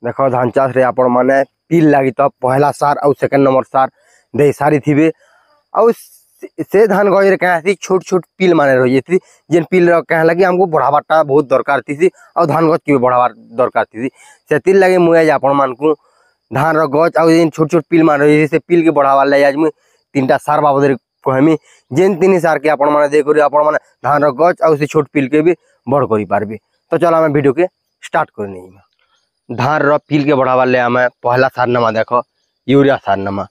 देख धान चाष रे आपण माने पिल लगी तो पहला सार और सेकंड नंबर सार दे सारी थी और से धान गज रे कहीं छोट छोट पिल माने रही थी जेन पिल कह लगी हमको बढ़ावाटा बहुत दरकार थी और धान गज की बढ़ावा दरकार थी से लगे मुझे आपण मान को धान गज और जेन छोट छोट पिल मान रही से पिल के बढ़ावा ले आज मुझे 3टा सार बाबद कहमी जेन 3 सार के आपण माने देखो आपण माने धान गज और से छोट पिल के भी बड़ करी पारबे। तो चलो आम वीडियो के स्टार्ट करनी धान पिल के बढ़ावा ले आम पहला सार नमा देख यूरिया सार नमा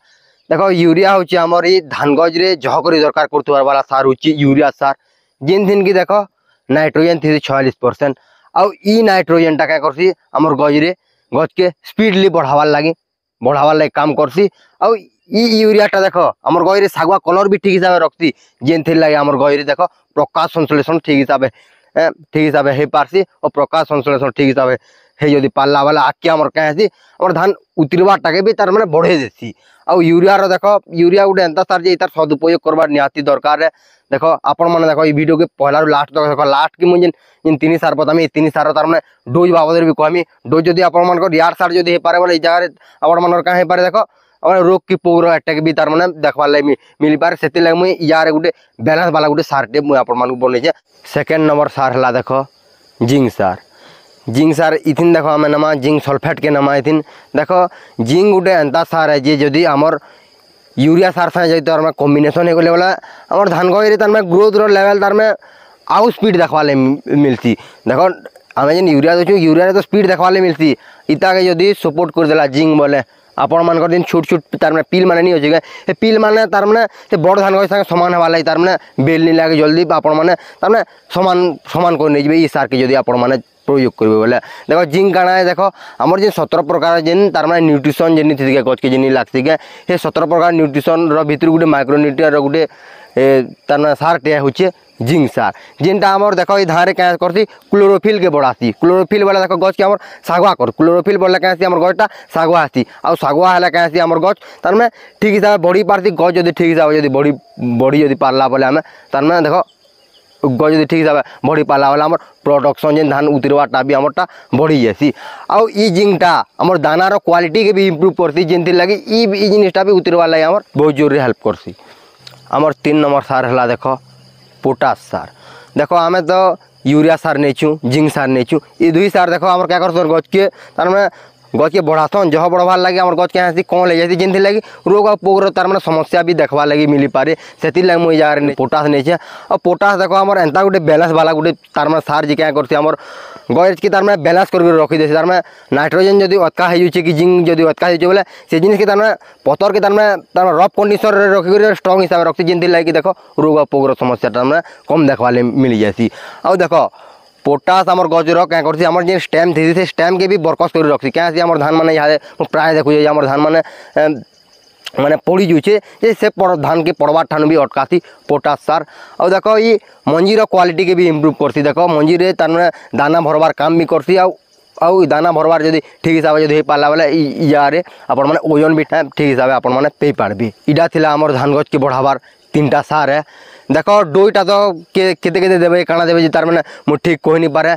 देख यूरिया हूँ आमर ये धान गज रे जह कर दरकार कर वाला सार हूँ यूरिया सार जेन दिन की देख नाइट्रोजेन थी 46% आउ ई नाइट्रोजेन टा क्या करसी आमर गज रे गज के स्पीडली बढ़ावार लगे काम करसी आउ ई यूरिया टा देख आमर गज रे सागुआ कलर भी ठीक हिसाब से रखती जेन थी लगे आमर गज रे देख प्रकाश संश्लेषण ठीक हिसाब से पारसी और प्रकाश संश्लेषण ठीक हिसाब से हे जदि पाला वाला आके आमर कहीं आमर धान उतरवाटा के भी तार मैंने बढ़े देसी आउ यूरिया देख यूरिया गोटे एंता सार जे तार सदुपयोग करवार निहाती दरकार है। देख आपण मैंने देख वीडियो के पहला लास्ट तक देख लास्ट की मुझे जिन 3 सार बतामी 3 सार तार मैंने डोज बाबद भी कहमी डोज जदि आपण मान यार सार जदि हो पारे बोले जगह आपण मान कहीं पारे देख रोग की पौर अटैक भी तार मैंने देखवार लगे मिल पारे से लगे मुझे यार गोटे बैलेंस वाला गोटे सारटे मुझे आपण मान बन सेकेंड नंबर सार है देख जिंक सार इथिन देख आम नमा जिंक सल्फेट के नमा इथिन देख जिंक गोटे एंता सार है जे जदि आमर यूरिया सार साथ जो कॉम्बिनेशन हो गले आम धान गज तार ग्रोथ लेवल तार में आउ स्पीड देखवा मिलती देख आम जेन यूरिया दूँ यूरिया तो स्पीड देखवा मिलती इता के जदि सपोर्ट करदेला जिंक बोले आपण मान दिन छोट छोट तार पिल माने नहीं अच्छे पिल माने तार माने बड़ धान गज सामान हवा लगे तार माने बेल नहीं लगे जल्दी आपण माने तार माने समान कर नहीं ये सार के जदि आपण माने प्रयोग करेंगे बोले देख जिंक काना है देख आमर जो 17 प्रकार जेन तार माने न्यूट्रिशन जेन थी गज के जेन लगती के ये 17 प्रकार न्यूट्रिशन भितर गोटे माइक्रोन्यूट्रिएंट गोटे तार सार टे हूँ जिंक सार जेनटा आमर देख ये धान क्या करती क्लोरोफिल के बढ़ाती क्लोरोफिल वाला देख गज के आमर सागुआ कर क्लोरोफिल बढ़ला क्या आमर गजटा सागुआ आती आउ सागुआ है क्या आमर गज तार में ठीक हिसाब से बढ़ी पारती गज जब ठीक हिसाब से बढ़ी जब पारला बोले आम तार में देख गज जब ठीक हिसाब से बढ़ी पाला वाला आमर प्रोडक्शन जेन धान उतरवाटा भी आमरटा बढ़ी जासी आउ ई जिंकटा आमर दानार क्वालिटी के भी इम्प्रूव करती जेन लगी ई जिनिसटा भी उतरवा लगे आमर बहुत जोर हेल्प करसी। आमर 3 नंबर सार है देख पोटास सार देख आम तो यूरिया सार नहीं जिंक सार नहीं ये 2 सार देख आम क्या कर गज के तार में गज के बढ़ासन जह बढ़वार लगे आम गज के कौन ले जाती जिन लगी रोग और पोगर तार मैंने समस्या भी देखवा लगी मिली पारे से लगे मुझे जगह पोटास नहीं और पोटास देख आम एंता गोटे बैलेंस वाला गोटे तार में सार जी क्या करती आम गज की तार में बैलेंस करके रखी दे तार में नाइट्रोजेन जदि अटका हो कि जिंक जदि अटका हो बोले से जिन के तार में पतर के तार में रफ कंडीशन रखिक स्ट्रंग हिसाब से रखती जिन लगे देख रोग और पोगर समस्या तार में कम देखवा मिल जाती और देख पोटास आमर गजर क्या करती आमर जो स्टेम थी से स्टेम के भी बरकस कर रखती क्या आम धान मैंने यहाँ प्राय देखुए आम धान मैंने माने पड़ी जाऊे से धान के पड़वा ठान भी अटकाती पोटास सार और देख ये मंजीर क्वालिटी के भी इम्प्रूव करती देख मंजी रे तार दाना भरवार काम भी करती आउ दाना भरवार जदि ठीक हिसाब से पाला बोले यारे आपण माने ओजन भी ठीक हिसाब से आपण माने पे पारबी इटा थिला आमर धान गज के बढ़ावार 3टा सार है देख डोईटा तो केते देवे काना देवे तार मैंने मुझे ठीक कही नहीं पारे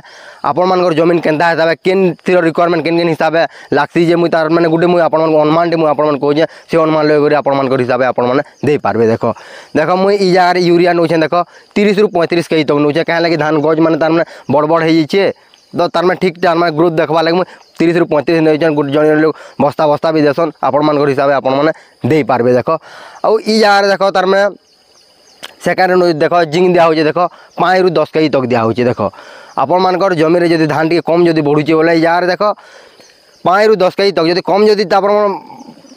आपण मान जमीन केन्ता हिसाब से केन थीर रिक्वायरमेंट केन हिसाब से लागसी जे मुझे तार मैंने गोटे मुझे आपण अनुमान मुझे आपण कहूँ से अनुमान लगे आपण हिसाब से आपण मैंने दे पारबे देख मुझे ई जगह यूरिया नौचे देख 30 ରୁ 35 के तक नौचे क्या लगे धान गज मैंने तार मैंने बड़ बड़ हो तो तार में ठीक तार में ग्रोथ देखवा लगे मुझे 30 ରୁ 35 नहीं गोटे जन लोग बस्ता भी देसन आपण मान हिसाब से आपण मैंने दे पारबे देख और ई जगह देख तार में सेकेंड देख जिंक दिया देख 5 ରୁ 10 केजी तक दिया देख आपण मान जमीन जब धान टी कम जब बढ़ुचे बोले यार देख 5 ରୁ 10 केजी तक जब कम जदि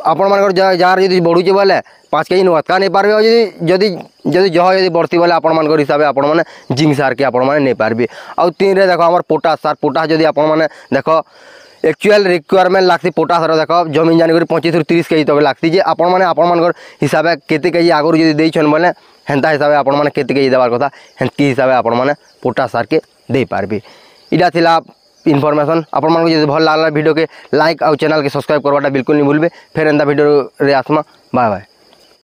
आपण मान जार जब बढ़ुचे बोले 5 केजी अटका नहीं पारबे और जदि जह जब बढ़ती बोले आपण मान हिसाब से आपण मैंने जिंक सार के आपण मैंने नहीं पारबे और 3 रे देख आम पोटास सार पोटास जदि आपण मैंने देख एक्चुअल रिक्वायरमेंट लागती पोटास देख जमीन जानी 25 ରୁ 30 केजी तक लागती जे आपण मैंने आपण हिसाब से केते केजी आगुरी जदि देछन बोले हेन्ता हिसाब से आपण मैंने केते केजी देवार कथा हेन्ती हिसाब से आपण मैंने पोटास सार के दे पारबे इटा थिला इनफॉरमेशन आपण मान जब भल लागला वीडियो के लाइक और चैनल के सब्सक्राइब करवाटा बिल्कुल नहीं भूलबे फिर एंता वीडियो रे आसमा बाय बाय।